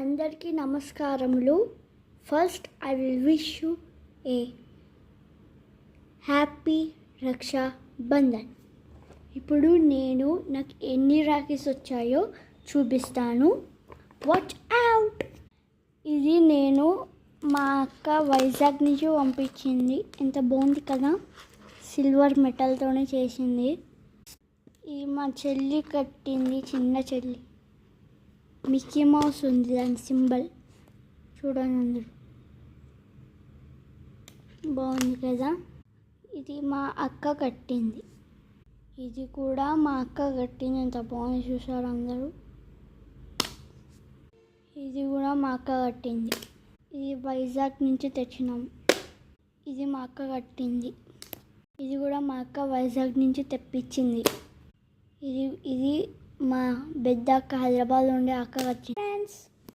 అందరికీ నమస్కారములు. First I will wish you a happy Raksha Bandhan. ఇప్పుడు నాకు ఎన్ని రాఖీస్ వచ్చాయో చూపిస్తాను. Watch out. ఇది నేను మా అక్క వైజాగ్ నుంచి పంపించింది. ఎంత బాగుంది కదా, సిల్వర్ మెటల్తోనే చేసింది. ఇది మా చెల్లి కట్టింది, చిన్న చెల్లి. మిక్కీ మౌస్ ఉంది దాని సింబల్, చూడండి అందరూ. బాగుంది కదా. ఇది మా అక్క కట్టింది. ఇది కూడా మా అక్క కట్టింది. ఎంత బాగుంది చూసారు అందరూ. ఇది కూడా మా అక్క కట్టింది. ఇది వైజాగ్ నుంచి తెచ్చినాం. ఇది మా అక్క కట్టింది. ఇది కూడా మా అక్క వైజాగ్ నుంచి తెప్పించింది. ఇది మా పెద్ద అక్క హైదరాబాద్ ఉండే అక్క వచ్చింది. ఫ్రెండ్స్,